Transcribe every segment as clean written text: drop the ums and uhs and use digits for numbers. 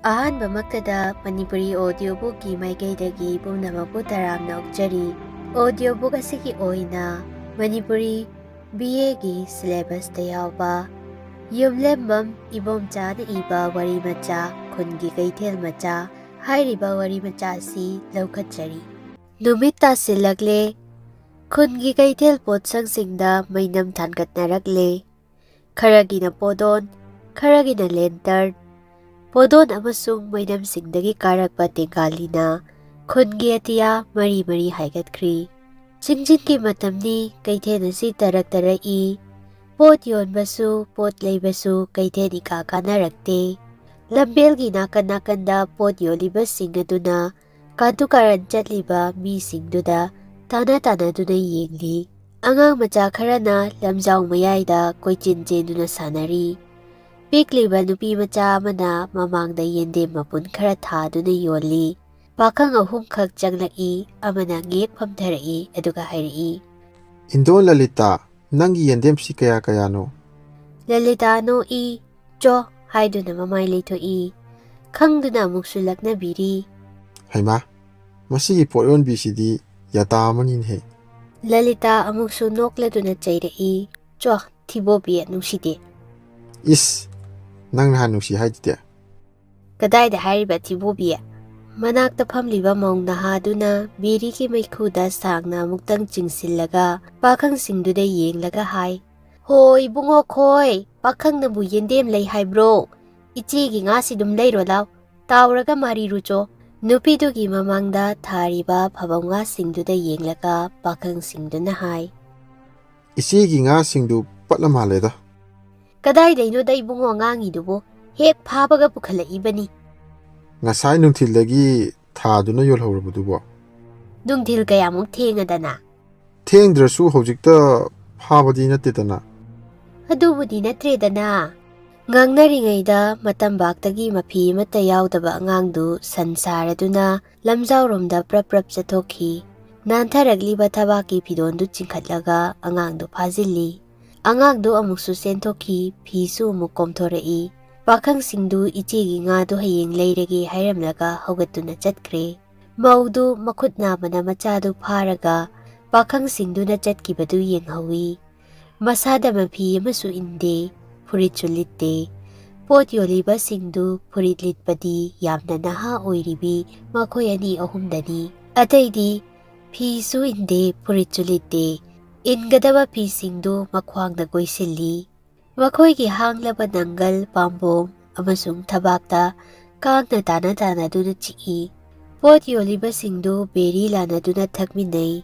ꯑꯍꯥꯟꯕꯃꯛꯇꯗ Manipuri audiobookꯒꯤ ꯃꯥꯏꯀꯩꯗꯒꯤ ꯄꯨꯝꯅꯃꯛꯄꯨ ꯇꯔꯥꯝꯅ ꯑꯣꯛꯆꯔꯤ. audiobook ꯑꯁꯤꯒꯤ ꯑꯣꯏꯅ Manipuri B.A.ꯒꯤ syllabusꯇ ꯌꯥꯎꯕ Yumlembam Ibomcha iba wari macha Khungi Keithel Macha ꯍꯥꯏꯔꯤꯕ ꯋꯥꯔꯤ ꯃꯆꯥ ꯑꯁꯤ ꯂꯧꯈꯠꯆꯔꯤ. ꯅꯨꯃꯤꯠ ꯇꯥꯁꯤꯜꯂꯛꯂꯦ. ꯈꯨꯟꯒꯤ ꯀꯩꯊꯦꯜ ꯄꯣꯠꯁꯪꯁꯤꯡꯗ ꯃꯩꯅꯝ ꯊꯥꯟꯒꯠꯅꯔꯛꯂꯦ. ꯈꯔꯒꯤꯅ ꯄꯣꯗꯣꯟ, ꯈꯔꯒꯤꯅ ꯂꯦꯟꯇꯔꯟ. ꯄꯣꯗꯣꯟ ꯑꯃꯁꯨꯡ ꯃꯩꯅꯝꯁꯤꯡꯗꯒꯤ ꯀꯥꯔꯛꯄ ꯇꯦꯡꯀꯥꯂꯤꯅ ꯈꯨꯟꯒꯤ ꯑꯇꯤꯌꯥ ꯃꯔꯤ ꯃꯔꯤ ꯍꯥꯏꯒꯠꯈ꯭ꯔꯤ. ꯆꯤꯡꯖꯤꯟꯒꯤ ꯃꯇꯝꯅꯤ. ꯀꯩꯊꯦꯜ ꯑꯁꯤ ꯇꯔꯛ-ꯇꯔꯛꯏ. ꯄꯣꯠ ꯌꯣꯟꯕꯁꯨ ꯄꯣꯠ ꯂꯩꯕꯁꯨ ꯀꯩꯊꯦꯜ ꯏꯀꯥ ꯀꯥꯅꯔꯛꯇꯦ. ꯂꯝꯕꯦꯜꯒꯤ ꯅꯥꯀꯟ-ꯅꯥꯀꯟꯗ ꯄꯣꯠ ꯌꯣꯜꯂꯤꯕꯁꯤꯡ ꯑꯗꯨꯅ ꯀꯥꯇꯨ-ꯀꯥꯔꯟ ꯆꯠꯂꯤꯕ ꯃꯤꯁꯤꯡꯗꯨꯗ ꯇꯥꯟꯅ-ꯇꯥꯟꯅꯗꯨꯅ ꯌꯦꯡꯂꯤ. ꯑꯉꯥꯡ ꯃꯆꯥ ꯈꯔꯅ ꯂꯝꯖꯥꯎ ꯃꯌꯥꯏꯗ ꯀꯣꯏꯆꯦꯟ ꯆꯦꯟꯗꯨꯅ ꯁꯥꯟꯅꯔꯤ. ꯄꯤꯛꯂꯤꯕ ꯅꯨꯄꯤ ꯃꯆꯥ ꯑꯃꯅ ꯃꯃꯥꯡꯗ ꯌꯦꯟꯗꯦꯝ ꯃꯄꯨꯟ ꯈꯔ ꯊꯥꯗꯨꯅ ꯌꯣꯜꯂꯤ. ꯄꯥꯈꯪ ꯑꯍꯨꯝꯈꯛ ꯆꯪꯂꯛꯏ. ꯑꯃꯅ ꯉꯦꯛ ꯐꯝꯊꯔꯛꯏ ꯑꯗꯨꯒ ꯍꯥꯏꯔꯛꯏ, "ꯏꯟꯗꯣ ꯂꯂꯤꯇꯥ, ꯅꯪꯒꯤ ꯌꯦꯟꯗꯦꯝꯁꯤ ꯀꯌꯥ-ꯀꯌꯥꯅꯣ?" ꯂꯂꯤꯇꯥ ꯅꯣꯛꯏ. "ꯆꯣ" ꯍꯥꯏꯗꯨꯅ ꯃꯃꯥꯏ ꯂꯩꯊꯣꯛꯏ. ꯈꯪꯗꯨꯅ ꯑꯃꯨꯛꯁꯨ ꯂꯛꯅꯕꯤꯔꯤ. "ꯍꯩꯃꯥ, ꯃꯁꯤꯒꯤ ꯄꯣꯠ ꯌꯣꯟꯕꯤꯁꯤꯗꯤ ꯌꯥꯇꯥ ꯑꯃꯅꯤꯅꯦꯍꯦ." ꯂꯂꯤꯇꯥ ꯑꯃꯨꯛꯁꯨ ꯅꯣꯛꯂꯗꯨꯅ ꯆꯩꯔꯛꯏ. "ꯆꯣ ꯊꯤꯕꯣꯄꯤ, ꯅꯨꯡꯁꯤꯗꯦ." "ꯏꯁ, ꯅꯪ ꯅꯍꯥꯟ ꯅꯨꯡꯁꯤ ꯍꯥꯏꯗꯨꯗꯤ." "ꯀꯗꯥꯏꯗ ꯍꯥꯏꯔꯤꯕ ꯊꯤꯕꯣꯄꯤ?" ꯃꯅꯥꯛꯇ ꯐꯝꯂꯤꯕ ꯃꯧ ꯅꯍꯥꯗꯨꯅ ꯕꯦꯔꯤꯒꯤ ꯃꯩꯈꯨꯗ ꯁꯥꯡꯅ ꯑꯃꯨꯛꯇꯪ ꯆꯤꯡꯁꯤꯜꯂꯒ ꯄꯥꯈꯪꯁꯤꯡꯗꯨꯗ ꯌꯦꯡꯂꯒ ꯍꯥꯏ, "ꯍꯣ ꯏꯕꯨꯡꯉꯣ ꯈꯣꯏ, ꯄꯥꯈꯪꯅꯕꯨ ꯌꯦꯟꯗꯦꯝ ꯂꯩ ꯍꯥꯏꯕ꯭ꯔꯣ? ꯏꯆꯦꯒꯤ ꯉꯥꯁꯤ ꯗꯨꯝ ꯂꯩꯔꯣ ꯂꯥꯎ, ꯇꯥꯎꯔꯒ ꯃꯥꯔꯤꯔꯨꯆꯣ." ꯅꯨꯄꯤꯗꯨꯒꯤ ꯃꯃꯥꯡꯗ ꯊꯥꯔꯤꯕ ꯐꯕꯧ ꯉꯥꯁꯤꯡꯗꯨꯗ ꯌꯦꯡꯂꯒ ꯄꯥꯈꯪꯁꯤꯡꯗꯨꯅ ꯍꯥꯏ, "ꯏꯆꯦꯒꯤ ꯉꯥꯁꯤꯡꯗꯨ ꯄꯠꯂ ꯃꯥꯜꯂꯦꯗ." "ꯀꯗꯥꯏꯗꯩꯅꯣꯗ ꯏꯕꯨꯡꯉꯣ ꯉꯥꯡꯉꯤꯗꯨꯕꯨ, ꯍꯦꯛ ꯐꯥꯕꯒ ꯄꯨꯈꯠꯂꯛꯏꯕꯅꯤ." "ꯉꯁꯥꯏ ꯅꯨꯡꯊꯤꯜꯗꯒꯤ ꯊꯥꯗꯨꯅ ꯌꯣꯜꯍꯧꯔꯕꯗꯨꯕꯣ?" "ꯅꯨꯡꯊꯤꯜ ꯀꯌꯥꯃꯨꯛ ꯊꯦꯡꯉꯗꯅ." "ꯊꯦꯡꯗ꯭ꯔꯁꯨ ꯍꯧꯖꯤꯛꯇ ꯐꯥꯕꯗꯤ ꯅꯠꯇꯦꯗꯅ." "ꯑꯗꯨꯕꯨꯗꯤ ꯅꯠꯇ꯭ꯔꯦꯗꯅ." ꯉꯥꯡꯅꯔꯤꯉꯩꯗ ꯃꯇꯝꯕꯥꯛꯇꯒꯤ ꯃꯐꯤ ꯑꯃꯠꯇ ꯌꯥꯎꯗꯕ ꯑꯉꯥꯡꯗꯨ ꯁꯟ ꯁꯥꯔꯗꯨꯅ ꯂꯝꯖꯥꯎꯔꯣꯝꯗ ꯄ꯭ꯔꯞ-ꯄ꯭ꯔꯞ ꯆꯠꯊꯣꯛꯈꯤ. ꯅꯥꯟꯊꯔꯛꯂꯤꯕ ꯊꯕꯥꯛꯀꯤ ꯐꯤꯗꯣꯟꯗꯨ ꯆꯤꯡꯈꯠꯂꯒ ꯑꯉꯥꯡꯗꯨ ꯐꯥꯖꯤꯜꯂꯤ. ꯑꯉꯥꯡꯗꯨ ꯑꯃꯨꯛꯁꯨ ꯆꯦꯟꯊꯣꯛꯈꯤ. ꯐꯤꯁꯨ ꯑꯃꯨꯛ ꯀꯣꯝꯊꯣꯔꯛꯏ. ꯄꯥꯈꯪꯁꯤꯡꯗꯨ ꯏꯆꯦꯒꯤ ꯉꯥꯗꯨ ꯍꯌꯦꯡ ꯂꯩꯔꯒꯦ ꯍꯥꯏꯔꯝꯂꯒ ꯍꯧꯒꯠꯇꯨꯅ ꯆꯠꯈ꯭ꯔꯦ. ꯃꯧꯗꯨ ꯃꯈꯨꯠ ꯅꯥꯝꯃꯅ ꯃꯆꯥꯗꯨ ꯐꯥꯔꯒ ꯄꯥꯈꯪꯁꯤꯡꯗꯨꯅ ꯆꯠꯈꯤꯕꯗꯨ ꯌꯦꯡꯍꯧꯏ. ꯃꯁꯥꯗ ꯃꯐꯤ ꯑꯃꯁꯨ ꯏꯟꯗꯦ, ꯐꯨꯔꯤꯠꯁꯨ ꯂꯤꯠꯇꯦ. ꯄꯣꯠ ꯌꯣꯜꯂꯤꯕꯁꯤꯡꯗꯨ ꯐꯨꯔꯤꯠ ꯂꯤꯠꯄꯗꯤ ꯌꯥꯝꯅ ꯅꯍꯥ ꯑꯣꯏꯔꯤꯕꯤ ꯃꯈꯣꯏ ꯑꯅꯤ ꯑꯍꯨꯝꯗꯅꯤ. ꯑꯇꯩꯗꯤ ꯐꯤꯁꯨ ꯏꯟꯗꯦ, ꯐꯨꯔꯤꯠꯁꯨ ꯂꯤꯠꯇꯦ. ꯏꯟꯒꯗꯕ ꯐꯤꯁꯤꯡꯗꯨ ꯃꯈ꯭ꯋꯥꯡꯗ ꯀꯣꯏꯁꯤꯜꯂꯤ. ꯃꯈꯣꯏꯒꯤ ꯍꯥꯡꯂꯕ ꯅꯪꯒꯜ, ꯄꯥꯝꯕꯣꯝ ꯑꯃꯁꯨꯡ ꯊꯕꯥꯛꯇ ꯀꯥꯡꯅ ꯇꯥꯅ-ꯇꯥꯅꯗꯨꯅ ꯆꯤꯛꯏ꯫ ꯄꯣꯠ ꯌꯣꯜꯂꯤꯕꯁꯤꯡꯗꯨ ꯕꯦꯔꯤ ꯂꯥꯟꯅꯗꯨꯅ ꯊꯛꯃꯤꯟꯅꯩ.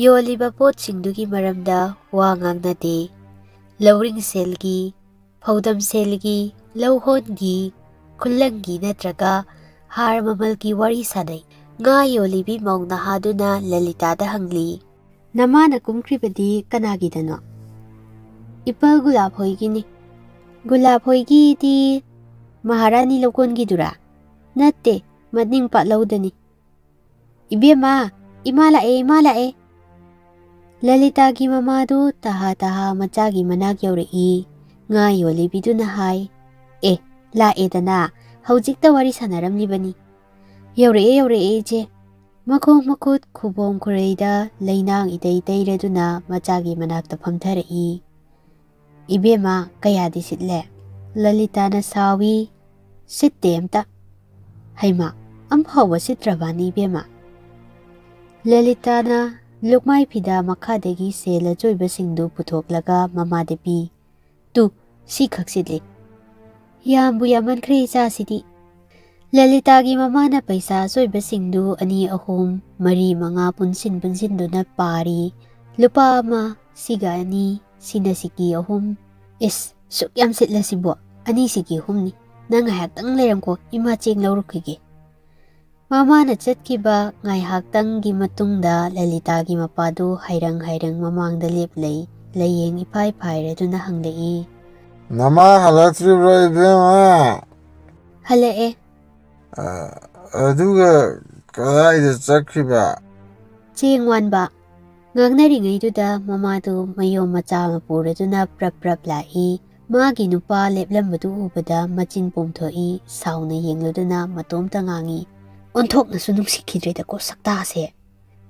ꯌꯣꯜꯂꯤꯕ ꯄꯣꯠꯁꯤꯡꯗꯨꯒꯤ ꯃꯔꯝꯗ ꯋꯥ ꯉꯥꯡꯅꯗꯦ. ꯂꯧꯔꯤꯡꯁꯦꯜꯒꯤ, ꯐꯧꯗꯝꯁꯦꯜꯒꯤ, ꯂꯧꯍꯣꯟꯒꯤ, ꯈꯨꯜꯂꯪꯒꯤ ꯅꯠꯇ꯭ꯔꯒ ꯍꯥꯔ ꯃꯃꯜꯒꯤ ꯋꯥꯔꯤ ꯁꯥꯅꯩ꯫ ꯉꯥ ꯌꯣꯜꯂꯤꯕꯤ ꯃꯧ ꯅꯍꯥꯗꯨꯅ ꯂꯂꯤꯇꯥꯗ ꯍꯪꯂꯤ, "ꯅꯃꯥꯅ ꯀꯨꯝꯈ꯭ꯔꯤꯕꯗꯤ ꯀꯅꯥꯒꯤꯗꯅꯣ?" "ꯏꯄꯜ ꯒꯨꯂꯥꯞ ꯍꯣꯏꯒꯤꯅꯤ." "ꯒꯨꯂꯥꯞ ꯍꯣꯏꯒꯤꯗꯤ ꯃꯍꯥꯔꯥꯅꯤ ꯂꯧꯀꯣꯟꯒꯤꯗꯨꯔꯥ?" "ꯅꯠꯇꯦ, ꯃꯅꯤꯡ ꯄꯥꯠꯂꯧꯗꯅꯤ." "ꯏꯕꯦꯝꯃ, ꯏꯃꯥ ꯂꯥꯛꯑꯦ, ꯏꯃꯥ ꯂꯥꯛꯑꯦ." ꯂꯂꯤꯇꯥꯒꯤ ꯃꯃꯥꯗꯨ ꯇꯍꯥ-ꯇꯍꯥ ꯃꯆꯥꯒꯤ ꯃꯅꯥꯛ ꯌꯧꯔꯛꯏ꯫ ꯉꯥ ꯌꯣꯜꯂꯤꯕꯤꯗꯨꯅ ꯍꯥꯏ, "ꯑꯦ, ꯂꯥꯛꯑꯦꯗꯅ, ꯍꯧꯖꯤꯛꯇ ꯋꯥꯔꯤ ꯁꯥꯟꯅꯔꯝꯂꯤꯕꯅꯤ." "ꯌꯧꯔꯛꯑꯦ ꯌꯧꯔꯛꯑꯦ ꯏꯆꯦ." ꯃꯈꯣꯡ ꯃꯈꯨꯠ ꯈꯨꯕꯣꯝ ꯈꯨꯔꯩꯗ ꯂꯩꯅꯥꯡ ꯏꯇꯩ ꯇꯩꯔꯗꯨꯅ ꯃꯆꯥꯒꯤ ꯃꯅꯥꯛꯇ ꯐꯝꯊꯔꯛꯏ꯫ "ꯏꯕꯦꯝꯃ, ꯀꯌꯥꯗꯤ ꯁꯤꯠꯂꯦ?" ꯂꯂꯤꯇꯥꯅ ꯁꯥꯎꯏ, "ꯁꯤꯠꯇꯦ ꯑꯝꯇ." "ꯍꯩꯃꯥ, ꯑꯝꯐꯥꯎꯕ ꯁꯤꯠꯇ꯭ꯔꯕꯅꯤ ꯏꯕꯦꯝꯃ." ꯂꯂꯤꯇꯥꯅ ꯂꯨꯛꯃꯥꯏ ꯐꯤꯗꯥ ꯃꯈꯥꯗꯒꯤ ꯁꯦꯜ ꯑꯆꯣꯏꯕꯁꯤꯡꯗꯨ ꯄꯨꯊꯣꯛꯂꯒ ꯃꯃꯥꯗ ꯄꯤ. "ꯇꯨ, ꯁꯤꯈꯛ ꯁꯤꯠꯂꯤ." "ꯌꯥꯝꯕꯨ ꯌꯥꯝꯃꯟꯈ꯭ꯔꯦ ꯏꯆꯥꯁꯤꯗꯤ." ꯂꯂꯤꯇꯥꯒꯤ ꯃꯃꯥꯅ ꯄꯩꯁꯥ ꯑꯆꯣꯏꯕꯁꯤꯡꯗꯨ 2, 3, 4, 5 ꯄꯨꯟꯁꯤꯟꯗꯨꯅ ꯄꯥꯔꯤ. "ꯂꯨꯄꯥ 1, ꯁꯤꯒ 2, ꯁꯤꯅ ꯁꯤꯀꯤ 3. "ꯏꯁ, ꯁꯨꯛ ꯌꯥꯝ ꯁꯤꯠꯂꯁꯤꯕꯣ? 2 ꯁꯤꯀꯤ 3ꯅꯤ. ꯅꯪ ꯉꯥꯏꯍꯥꯛꯇꯪ ꯂꯩꯔꯝꯀꯣ, ꯏꯃꯥ ꯆꯦꯡ ꯂꯧꯔꯨꯈꯤꯒꯦ." ꯃꯃꯥꯅ ꯆꯠꯈꯤꯕ ꯉꯥꯏꯍꯥꯛꯇꯪꯒꯤ ꯃꯇꯨꯡꯗ ꯂꯂꯤꯇꯥꯒꯤ ꯃꯄꯥꯗꯨ ꯍꯥꯏꯔꯪ-ꯍꯥꯏꯔꯪ ꯃꯃꯥꯡꯗ ꯂꯦꯞꯂꯩ. ꯂꯩꯌꯦꯡ ꯏꯐꯥꯏ ꯐꯥꯏꯔꯗꯨꯅ ꯍꯪꯂꯛꯏ, "ꯅꯃꯥ ꯍꯜꯂꯛꯇ꯭ꯔꯤꯕ꯭ꯔꯣ ꯏꯕꯦꯝꯃ?" "ꯍꯜꯂꯛꯑꯦ." "ꯑꯗꯨꯒ ꯀꯗꯥꯏꯗ ꯆꯠꯈꯤꯕ?" "ꯆꯦꯡ ꯋꯥꯟꯕ." ꯉꯥꯡꯅꯔꯤꯉꯩꯗꯨꯗ ꯃꯃꯥꯗꯨ ꯃꯌꯣꯝ ꯃꯆꯥ ꯑꯃ ꯄꯨꯔꯗꯨꯅ ꯄ꯭ꯔꯞ-ꯄ꯭ꯔꯞ ꯂꯥꯛꯏ꯫ Magi nupa leplambadu ubada machin pomthoi sauna yengluduna matomta ngangi. Onthoknasu nungsikidredako saktase.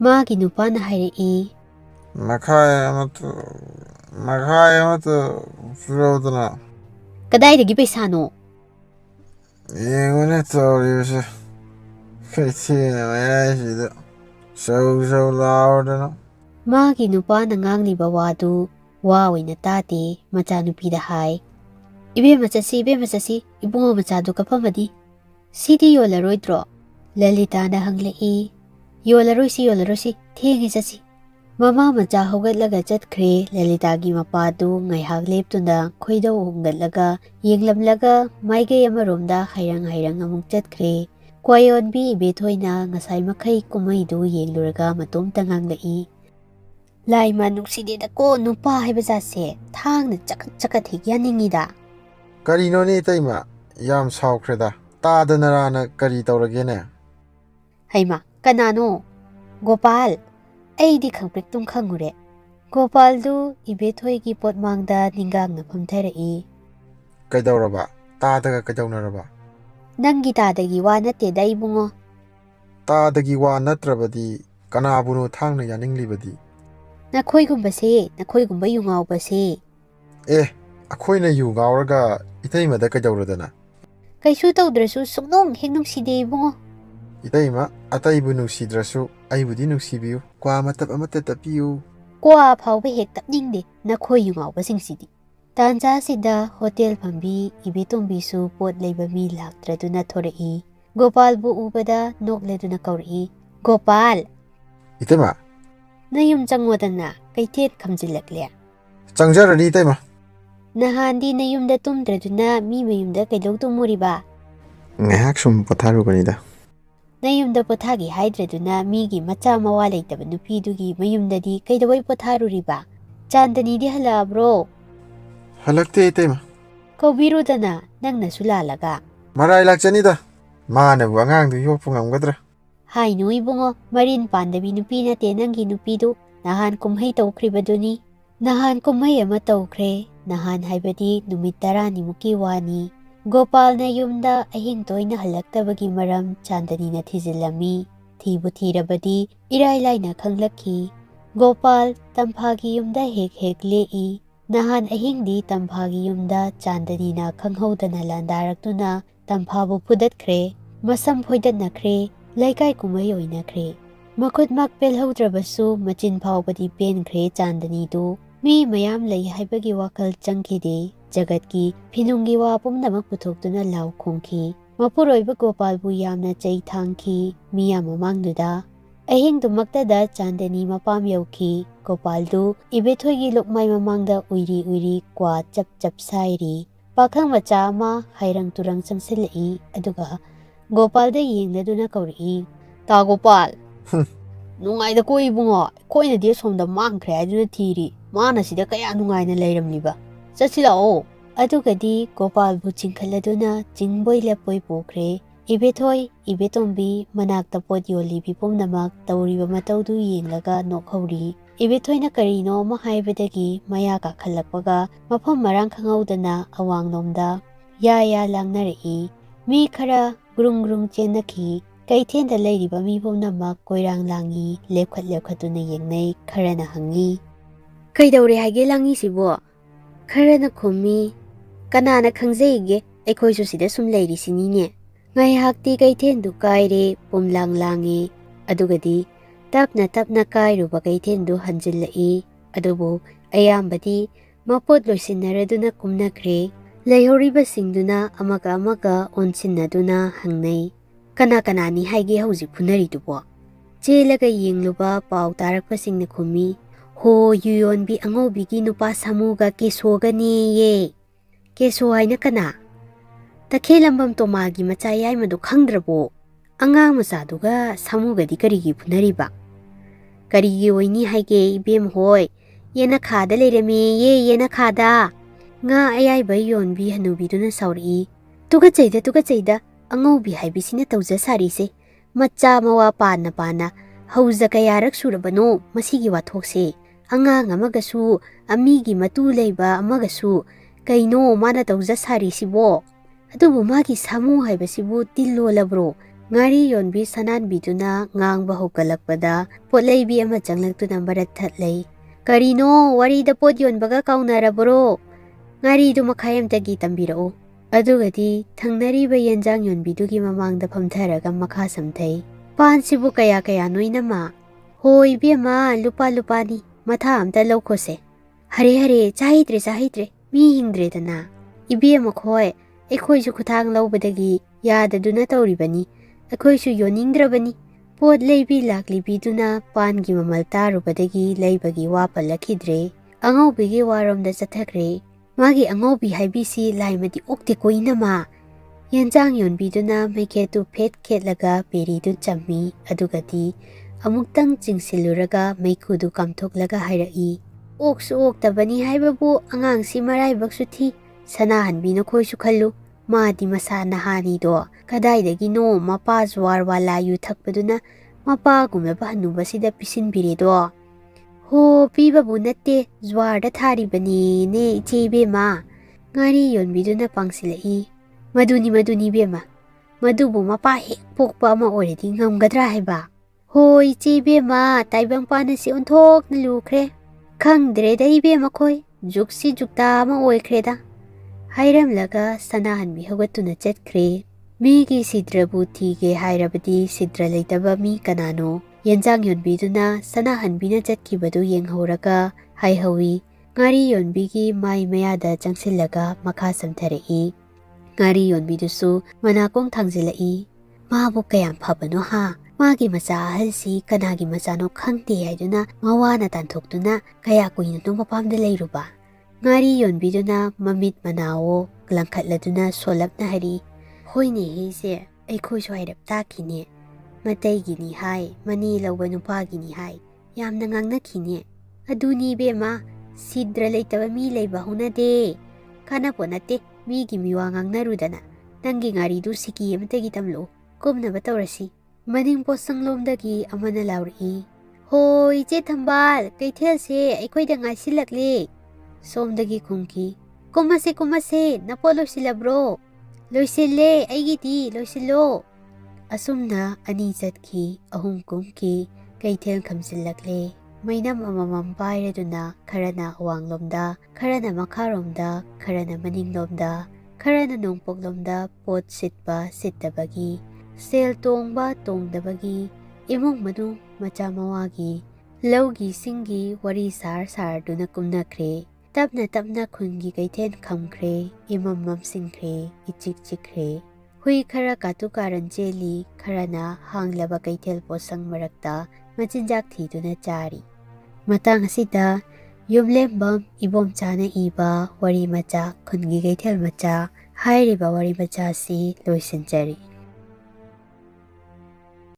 Magi nupa na hairi Makhai amatu furodana. Kadaidagi paisano? Yengone tauribase. Kaithena mayasida. Sau laudana. Magi nupa na ngangliba wadu wa oina tade machanupida hai. Ibe machasi ibungo machadu kapamadi. Sidi yolaroidro. Lalita na hanglei. Yolaroisi thengi chasi. Mama macha hogatlaga chatkre Lalitagi mapadu ngaihak leptuna khoidau hungatlaga yenglamlaga maige amaromda hairang amuk chatkre. Kwayonbi ibethoina ngasai makhai kumaidu yengluraga matomta nganglei. Laima nungsidedako nupa haibajase thangna chakat hek yaningida. Karino ne taima yam saukreda. Tadanarana kari tauragene. Haima kanano? Gopal. Aidi khangprek tum khangure. Gopal du ibethoigi potmangda ningang na phamtharai. Kaidauraba. Tadaga kaidaunaraba. Nangi tadagi wa natte da ibungo. Tadagi wa natrabadi kanabuno thangna yaninglibadi. Nakhoi gumba yungao base. Akhoina yu gauraga itaimada kaidauradana. Kaisu taudrasu suknong hek nungside ibungo. Itaima ataibu nungsidrasu aibudi nungsibiyu. Kwa matap amata tapiyu. Kwa phawbe hek tapningde nakhoi yungao basingsidi. Tanja sida hotel pambi ibetombisu pot leiba mi laktraduna thorai. Gopal bu ubada nokleduna kauri. Gopal. Itaima. Nayum changwadana kaithet khamjilakle. Changjarani itaima. Nahandi nayumda tumdraduna mi mayumda kaidok tumuriba. Ngahak sum patharubanida. Nayumda pothagi haidraduna migi macha mawa leitaba nupidugi mayumdadi kaidawai potharuriba. Chandani di halabro. Halakte itaima. Kaubirudana nangna sulalaga. Marai lakchanida. Manabu angangdu yokpu ngamgadra. Hainu ibungo marin pandabi nupi nate nangi nupidu nahan kumhai tawkribaduni. Nahan kumhai ama tawkre. Nahan haibadi numit 10 muki wani. Gopal na yumda ahing toina halaktabagi maram Chandani na thizilami. Thibu thirabadi irailai na khanglaki. Gopal tamphagi yumda hek lei. Nahan ahing di tamphagi yumda Chandani na khanghaudana landaraktuna tamphabu pudatkre. Masam phoidatnakre. Laikai kumai oinakre. Makutmak pelhaudrabasu machin phawbadi penkre Chandani du. Mi mayam lei haibagi wakal changkide. Jagatki phinungi wa pumnamak puthoktuna lau khongki. Mapuroiba Gopal bu yamna chai thangki. Miyam mamangduda. Ahing dumaktada Chandani mapam yauki. Gopal du ibethoigi lokmai mamangda uiri kwa chap sairi. Pakhang macha ama hairang turang changsilai. Aduga Gopal da yengladuna kauri. Ta Gopal. Nungai da koi bungo. Koi na dia somda mangkre aduna thiri. Mana sida kaya nungai na leiramliba. Chachilao. Adugadi Gopal bu chingkhaladuna chingboy lepoi pokre. Ibethoi ibetombi manakta pot yoli bipomnamak tawriba matawdu yenglaga nokhauri. Ibethoi na karino mahaibadagi mayaka khalakpaga mapham marang khanghaudana awangnomda ya langnarei. Mi khara grung chenaki. Kaithenda leiriba mi pomnamak koirang langi lepkhatuna yengnai kharana hangi. Kaidaure hage langi sibo. Kharana khumi. Kanana khangzeige aikhoisu sida sum leiri sinine. Ngai hakti kaithendu kaire pumlang langi. Adugadi tapna kairuba kaithendu hanjillai. Adubu ayambadi mapot loisinnaraduna kumnakre. Leihoriba singduna amaga onsinnaduna hangnai. Kanani haige hauji phunari dubo. Chelaga yengluba pau tarakpa singna khumi. Ho yuyonbi angobigi nupa samuga kesoga ye. Keso haina kana. Takhelambam tomagi machayai madu khangdrabo. Angang machaduga samugadi karigi phunariba. Karigi oini haige ibem hoi. Yena khada leirame yena khada. Nga ayaiba yonbi hanubiduna sauri. Tuga chayda. Angaubi haibisina tawja sarise. Macha mawa pana. Hauza kayarak surabano masigi wathokse. Angang amagasu amigi matu leiba amagasu. Kaino mana tauza sarisibo. Adubu magi samu haibasibu tillolabro. Ngari yonbi sananbiduna ngangba hokalakpada potlaibi ama changlaktuna marat thatlay. Karino warida pot yonbaga kaunarabro. Ngari du makhayamtagi tambirao. Adugadi thangnariba yenjang yonbidugi mamangda phamtharaga makha samthai. Pansibu kaya kaya noinama. Hoi bema lupa lupani matha amta laukhose. Hare hare chahidre mi hingdre dana. Ibi amakhoi ekhoisu khuthang laubadagi yadaduna tauribani. Ekhoisu yoningdrabani. Pot leibi laklibiduna pangi mamal tarubadagi leibagi wapalakidre. Angaubigi waromda chathakre. Magi angobi haibisi laimadi okte koinama. Yenjang yonbiduna maiketu phet khetlaga peridu chammi adugadi amuktang chingsiluraga maikudu kamthoklaga hairai. Oksu oktabani haibabu angangsi maraibaksu thi sanahanbina khoisu khallu maadi masa nahani do kadaidagi no mapa zwar wala yu thakpaduna mapa gumaba hanubasida pisinbire do. Ho pibabu natte zwarda tharibani ne iche bema. Ngari yonbiduna pangsilai. Maduni bema. Madubu mapa hek pokpa ama oredi ngamgadra haiba. Ho iche bema taibang panasi onthok na lukre. Khangdre da ibema khoi juksi jukta ama oikreda. Hairamlaga sanahanbi hagatuna chatkre. Migi sidrabu thige hairabadi sidra leitaba mi kanano. Yenjang yonbiduna sanahanbina chatkibadu yenghauraga haihawi. Ngari yonbigi mai mayada changsilaga makha samtharai. Ngari yonbidusu manakong thangzilai. Mabu kayam phabano ha. Magi macha ahalsi kanagi machano khangte haiduna mawana tanthokduna kaya kuina no mapamda leiruba. Ngari yonbiduna mamit manao langkhatladuna solapna hari. Hoine hese aikhoisu hairap takine. Mataigini hai mani lauba nupagini hai. Yamna ngangnakine. Aduni bema sidra leitaba mi leiba hunade. Kanapo nate migi miwa ngangnarudana. Nangi ngaridu siki amatagi tamlo. Kumnaba taurasi. Maning posanglomdagi amana lauri. Hoi iche thambal kaithelse aikhoida ngaisilakle. Somdagi khungki. Kumase napo loisilabro. Loisille aigiti loisilo. Asumna ani chatki ahum kumki kaithel khamsilakle. Mainam amamam pairaduna kharana awanglomda, kharana makharomda, kharana maninglomda, kharana nongpoklomda pot sitba sittabagi, sel tongba tongdabagi, imong manu macha mawagi, laugi singi wari sarduna kumnakre. Tapna khungi kaithen khamkre, imam singkre, ichik chikre. Hui khara katu karan cheli, kharana hanglaba kaithel posang marakta, machinjak thiduna chari. Matang asida, Yumlembam Ibomcha iba wari macha Khungi Keithel Macha, hairiba wari macha si loisinchari.